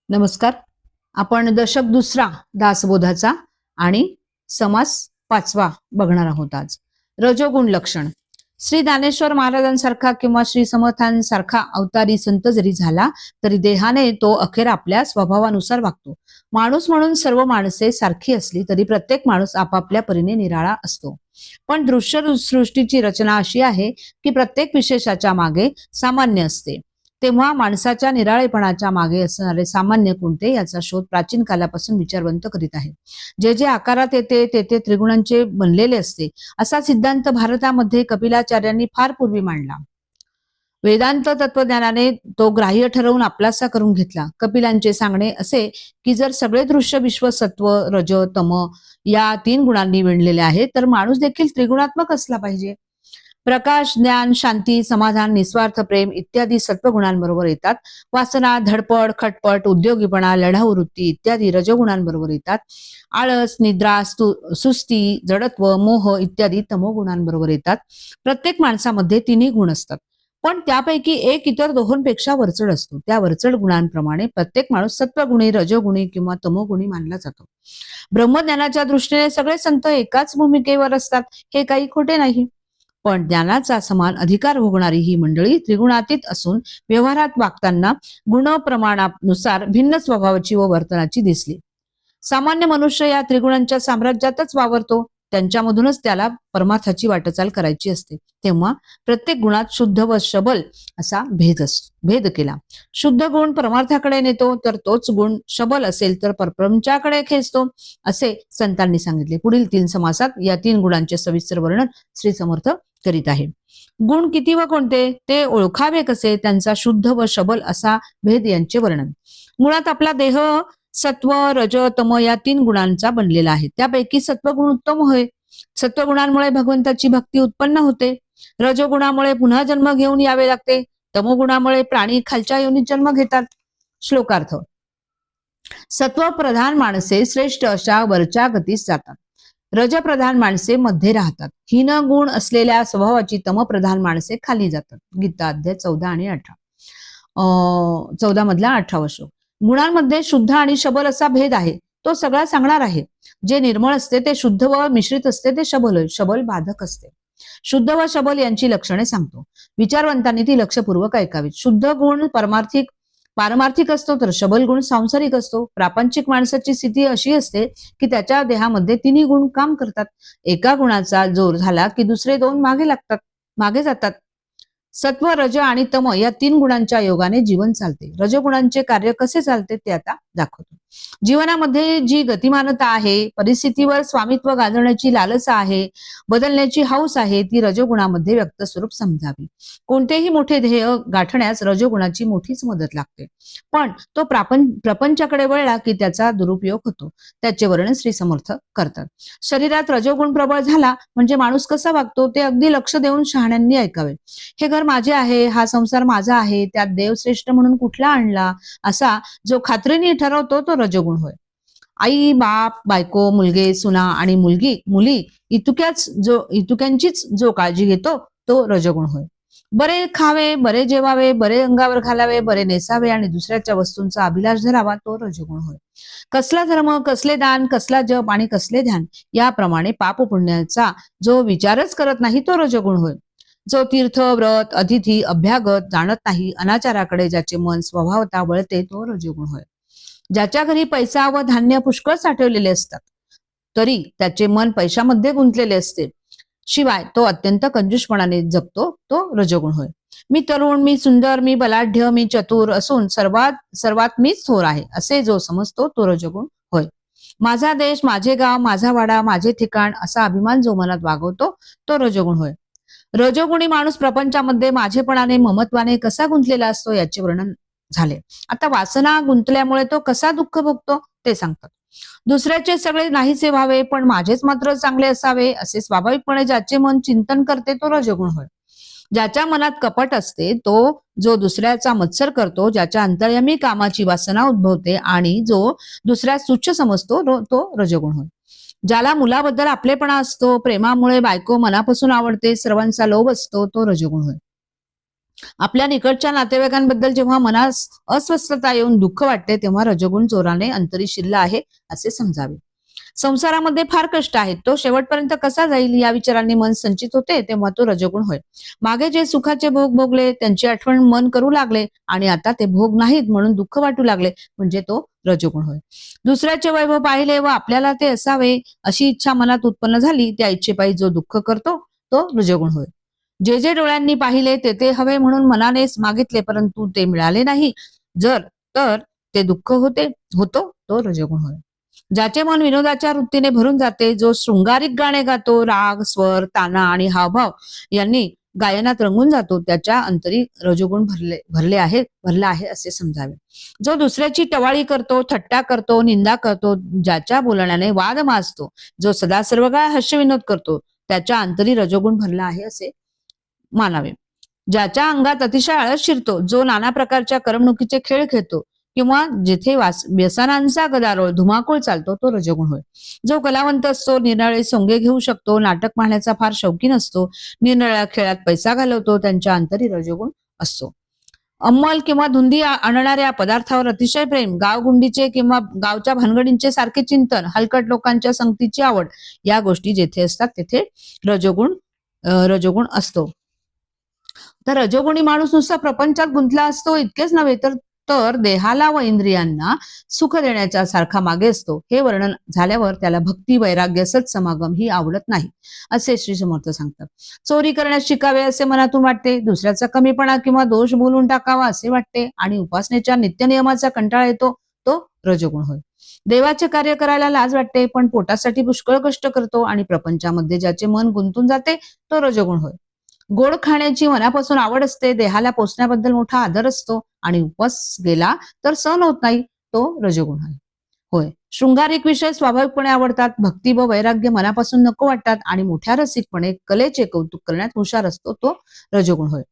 नमस्कार. आपण दशक दुसरा दासबोधाचा आणि समास पाचवा बघणार आहोत आज. रजोगुण लक्षण. श्री ज्ञानेश्वर महाराजांसारखा किंवा श्री समर्थांसारखा अवतारी संत जरी झाला तरी देहाने तो अखेर आपल्या स्वभावानुसार वागतो. माणूस म्हणून सर्व माणसे सारखी असली तरी प्रत्येक माणूस आपापल्या परीने निराळा असतो. पण दृश्य सृष्टीची रचना अशी आहे की प्रत्येक विशेषाच्या मागे सामान्य असते. तेव्हा माणसाच्या निराळेपणाच्या मागे असणारे सामान्य कोणते याचा शोध प्राचीन कालापासून विचारवंत करीत आहे. जे जे आकारात येते ते ते त्रिगुणांचे बनलेले असते असा सिद्धांत भारतामध्ये कपिलाचार्यांनी फार पूर्वी मांडला. वेदांत तत्वज्ञानाने तो ग्राह्य ठरवून आपलासा करून घेतला. कपिलांचे सांगणे असे की जर सगळे दृश्य विश्व सत्व रज तम या तीन गुणांनी विणलेले आहे तर माणूस देखील त्रिगुणात्मक असला पाहिजे. प्रकाश, ज्ञान, शांती, समाधान, निस्वार्थ प्रेम इत्यादी सत्वगुणांबरोबर येतात. वासना, धडपड, खटपट, उद्योगीपणा, लढाऊ वृत्ती इत्यादी रजोगुणांबरोबर येतात. आळस, निद्रा, सुस्ती, जडत्व, मोह इत्यादी तमोगुणांबरोबर येतात. प्रत्येक माणसामध्ये तिन्ही गुण असतात, पण त्यापैकी एक इतर दोहोंपेक्षा वरचढ असतो. त्या वरचढ गुणांप्रमाणे प्रत्येक माणूस सत्वगुणी, रजोगुणी किंवा तमोगुणी मानला जातो. ब्रह्मज्ञानाच्या दृष्टीने सगळे संत एकाच भूमिकेवर असतात हे काही खोटे नाही. पण ज्ञानाचा समान अधिकार भोगणारी ही मंडळी त्रिगुणातीत असून व्यवहारात वागताना गुणप्रमाणानुसार भिन्न स्वभावाची व वर्तनाची दिसली. सामान्य मनुष्य या त्रिगुणांच्या साम्राज्यातच वावरतो. त्यांच्यामधूनच त्याला परमार्थाची वाटचाल करायची असते. तेव्हा प्रत्येक गुणात शुद्ध व शबल असा भेद केला. शुद्ध गुण परमार्थाकडे नेतो तर तोच गुण शबल असेल तर परप्रपंचाकडे खेचतो असे संतांनी सांगितले. पुढील 3 समासात या 3 गुणांचे सविस्तर वर्णन श्री समर्थ करीत आहे. गुण किती व कोणते ते ओळखावे कसे, त्यांचा शुद्ध व शबल असा भेद यांचे वर्णन. मुळात आपला देह सत्व रज तम या 3 गुणांचा बनलेला आहे. त्यापैकी सत्वगुण उत्तम होय. सत्वगुणांमुळे भगवंताची भक्ती उत्पन्न होते. रजोगुणामुळे पुन्हा जन्म घेऊन यावे लागते. तमोगुणामुळे प्राणी खालच्या योनीत जन्म घेतात. श्लोकार्थ. सत्वप्रधान माणसे श्रेष्ठ अशा वरच्या गतीस जातात. रजप्रधान माणसे मध्ये राहतात. हीन गुण असलेल्या स्वभावाची तमप्रधान माणसे खाली जातात. गीता अध्याय 14 आणि 18. 14 मधला 18वा श्लोक. गुणांमध्ये शुद्ध आणि शबल असा भेद आहे. तो सगळा सांगणार आहे. जे निर्मळ असते ते शुद्ध व मिश्रित असते ते शबल होय. शबल बाधक असते. शुद्ध व शबल यांची लक्षणे सांगतो. विचारवंतांनी ती लक्षपूर्वक ऐकावीत. शुद्ध गुण पारमार्थिक असतो तर शबल गुण सांसारिक असतो. प्रापंचिक माणसाची स्थिती अशी असते की त्याच्या देहामध्ये तिन्ही गुण काम करतात. एका गुणाचा जोर झाला की दुसरे 2 मागे जातात. सत्व रज आणि तम या 3 गुणांच्या योगाने जीवन चालते. रजगुणांचे कार्य कसे चालते ते आता दाखवतो. जीवनामध्ये जी गतिमानता आहे, परिस्थितीवर स्वामित्व गाजवण्याची लालसा आहे, बदलण्याची हौस आहे, ती रजोगुणामध्ये व्यक्त स्वरूप समजावी. कोणतेही मोठे ध्येय गाठण्यास रजोगुणाची मोठीच मदत लागते. पण तो प्रपंचाकडे वळला की त्याचा दुरुपयोग होतो. त्याचे वर्णन श्री समर्थ करतात. शरीरात रजोगुण प्रबळ झाला म्हणजे माणूस कसा वागतो ते अगदी लक्ष देऊन शहाण्यांनी ऐकावे. हे घर माझे आहे, हा संसार माझा आहे, त्यात देव श्रेष्ठ म्हणून कुठला आणला असा जो खात्रीने ठरवतो तो रजोगुण होय. आई, बाप, बायको, मुलगे, सुना आणि मुली इतुक्यांचीच जो काळजी घेतो तो रजोगुण होय. बरे खावे, बरे जेवावे, बरे अंगावर घालावे, बरे नेसावे आणि दुसऱ्याच्या वस्तूंचा अभिलाष धरावा तो रजोगुण होय. कसला धर्म, कसले दान, कसला जप आणि कसले ध्यान याप्रमाणे पाप पुण्याचा जो विचारच करत नाही तो रजोगुण होय. जो तीर्थ, व्रत, अतिथी, अभ्यागत जाणत नाही, अनाचाराकडे ज्याचे मन स्वभावता वळते तो रजोगुण होय. ज्याच्या घरी पैसा व धान्य पुष्कळ साठवलेले असतात तरी त्याचे मन पैशामध्ये गुंतलेले असते, शिवाय तो अत्यंत कंजूषपणाने जगतो तो रजोगुण होय. मी तरुण, मी सुंदर, मी बलाढ्य, मी चतुर असून सर्वात मीच थोर आहे असे जो समजतो तो रजोगुण होय. माझा देश, माझे गाव, माझा वाडा, माझे ठिकाण असा अभिमान जो मनात वागवतो तो रजोगुण होय. रजोगुणी माणूस प्रपंचामध्ये माझेपणाने ममत्वाने कसा गुंतलेला असतो याचे वर्णन झाले. आता वासना गुंतल्यामुळे तो कसा दुःख भोगतो ते सांगतात. दुसऱ्याचे सगळे नाहीसे व्हावे पण माझेच मात्र चांगले असावे असे स्वाभाविकपणे ज्याचे मन चिंतन करते तो रजोगुण होय. ज्याच्या मनात कपट असते तो जो दुसऱ्याचा मत्सर करतो, ज्याच्या अंतर्यामी कामाची वासना उद्भवते आणि जो दुसऱ्यास तुच्छ समजतो तो रजोगुण होय. ज्याला मुलाबद्दल आपलेपणा असतो, प्रेमामुळे बायको मनापासून आवडते, सर्वांचा लोभ असतो तो रजोगुण होय. आपल्या निकटच्या नातेवाईकांबद्दल जेव्हा मनास अस्वस्थता येऊन दुःख वाटते तेव्हा रजोगुण जोराने अंतरी शिरला आहे असे समजावे. संसारामध्ये फार कष्ट आहेत, तो शेवटपर्यंत कसा जाईल या विचारांनी मन संचित होते तेव्हा तो रजोगुण होय. मागे जे सुखाचे भोग भोगले त्यांची आठवण मन करू लागले आणि आता ते भोग नाहीत म्हणून दुःख वाटू लागले म्हणजे तो रजोगुण होय. दुसऱ्याचे वैभव पाहिले व आपल्याला ते असावे अशी इच्छा मनात उत्पन्न झाली, त्या इच्छेपायी जो दुःख करतो तो रजोगुण होय. जे जे डोळ्यांनी पाहिले ते हवे म्हणून मनानेच मागितले परंतु ते मिळाले नाही जर तर ते दुःख होतो तो रजोगुण होय. ज्याचे मन विनोदाच्या वृत्तीने भरून जाते, जो शृंगारिक गाणे गातो, राग स्वर ताना आणि हावभाव यांनी गायनात रंगून जातो, त्याच्या अंतरी रजोगुण भरला आहे असे समजावे. जो दुसऱ्याची टवाळी करतो, थट्टा करतो, निंदा करतो, ज्याच्या बोलण्याने वाद माजतो, जो सदा सर्व काळ हास्यविनोद करतो, त्याच्या अंतरी रजोगुण भरला आहे असे मानावे. ज्याच्या अंगात अतिशय आळस शिरतो, जो नाना प्रकारच्या करमणुकीचे खेळ खेळतो किंवा जिथे व्यसनांचा गदारोळ धुमाकूळ चालतो तो रजोगुण होय. जो कलावंत असतो, निराळे सोंगे घेऊ शकतो, नाटक पाहण्याचा फार शौकीन असतो, निराळ्या खेळात पैसा घालवतो, त्यांच्या अंतरी रजोगुण असतो. अंमल किंवा धुंदी आणणाऱ्या पदार्थावर अतिशय प्रेम, गावगुंडीचे किंवा गावच्या भानगडींचे सारखे चिंतन, हलकट लोकांच्या संगतीची आवड या गोष्टी जेथे असतात तेथे रजोगुण असतो. तर रजोगुणी माणूस नुसता प्रपंचात गुंतला असतो इतकेच नव्हे तर देहाला व इंद्रियांना सुख देण्याच्या सारखा मागे असतो. हे वर्णन झाल्यावर त्याला भक्ती वैराग्य सत्समागम ही आवडत नाही असे श्री समर्थ सांगतात. चोरी करण्यास शिकावे असे मनातून वाटते, दुसऱ्याचा कमीपणा किंवा दोष बोलून टाकावा असे वाटते आणि उपासनेच्या नित्यनियमाचा कंटाळा येतो तो रजोगुण होय. देवाचे कार्य करायला लाज वाटते पण पोटासाठी पुष्कळ कष्ट करतो आणि प्रपंचामध्ये ज्याचे मन गुंतून जाते तो रजोगुण होय. गोड खाण्याची मनापासून आवड असते, देहाला पोचण्याबद्दल मोठा आदर असतो आणि उपवास गेला तर सहन होत नाही तो रजोगुण आहे होय. शृंगारिक विषय स्वाभाविकपणे आवडतात, भक्ती व वैराग्य मनापासून नको वाटतात आणि मोठ्या रसिकपणे कलेचे कौतुक करण्यात हुशार असतो तो रजोगुण होय.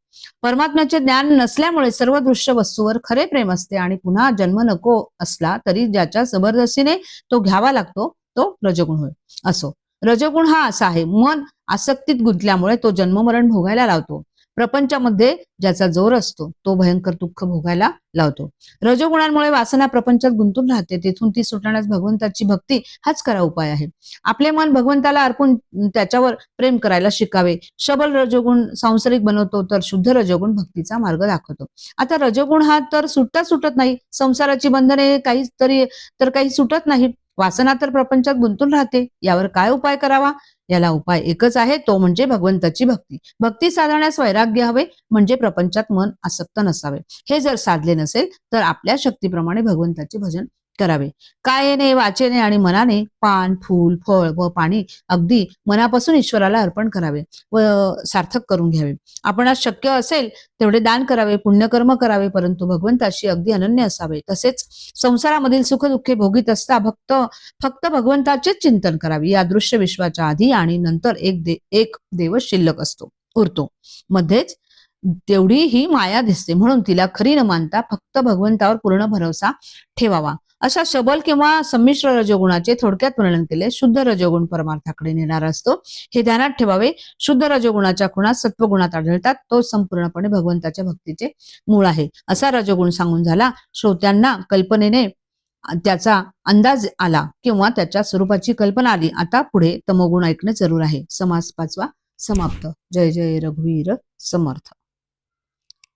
परमात्म्याचे ज्ञान नसल्यामुळे सर्व दृश्य वस्तूवर खरे प्रेम असते आणि पुन्हा जन्म नको असला तरी ज्याच्या जबरदस्तीने तो घ्यावा लागतो तो रजोगुण होय. असो, रजोगुण हा असा आहे, मन आसक्तीत गुंतल्यामुळे तो जन्ममरण भोगायला लावतो. प्रपंचामध्ये ज्याचा जोर असतो तो भयंकर दुःख भोगायला लावतो. रजोगुणांमुळे वासना प्रपंचात गुंतून राहते, तेथून ती सुटण्यास भगवंताची भक्ती हाच खरा उपाय आहे. आपले मन भगवंताला अर्पून त्याच्यावर प्रेम करायला शिकावे. शबल रजोगुण सांसारिक बनवतो तर शुद्ध रजोगुण भक्तीचा मार्ग दाखवतो. आता रजोगुण हा तर सुटत नाही, संसाराची बंधने काही सुटत नाही, वासना तर प्रपंचात गुंतून राहते. यावर काय उपाय करावा? याला उपाय एकच आहे, तो म्हणजे भगवंताची भक्ती. भक्ती साधण्यास वैराग्य हवे म्हणजे प्रपंचात मन आसक्त नसावे. हे जर साधले नसेल तर आपल्या शक्तीप्रमाणे भगवंताचे भजन करावे. कायेने वाचेने आणि मनाने पान फूल फळ व पाणी अगदी मनापासून ईश्वराला अर्पण करावे व सार्थक करून घ्यावे. आपणास शक्य असेल तेवढे दान करावे, पुण्यकर्म करावे, परंतु भगवंताशी अगदी अनन्य असावे. तसेच संसारामधील सुखदुःखे भोगीत असता फक्त भगवंताचेच चिंतन करावे. या दृश्य विश्वाच्या आधी आणि नंतर एक देवच शिल्लक उरतो, मध्येच तेवढी ही माया दिसते, म्हणून तिला खरी न मानता फक्त भगवंतावर पूर्ण भरोसा ठेवावा. अशा शबल किंवा संमिश्र रजोगुणाचे थोडक्यात वर्णन केले. शुद्ध रजोगुण परमार्थाकडे नेणारा असतो हे ध्यानात ठेवावे. शुद्ध रजोगुणाच्या खुणा सत्वगुणात आढळतात, तो संपूर्णपणे भगवंताच्या भक्तीचे मूळ आहे. असा रजोगुण सांगून झाला. श्रोत्यांना कल्पनेने त्याचा अंदाज आला किंवा त्याच्या स्वरूपाची कल्पना आली. आता पुढे तमोगुण ऐकणे जरूर आहे. समास 5वा समाप्त. जय जय रघुवीर समर्थ.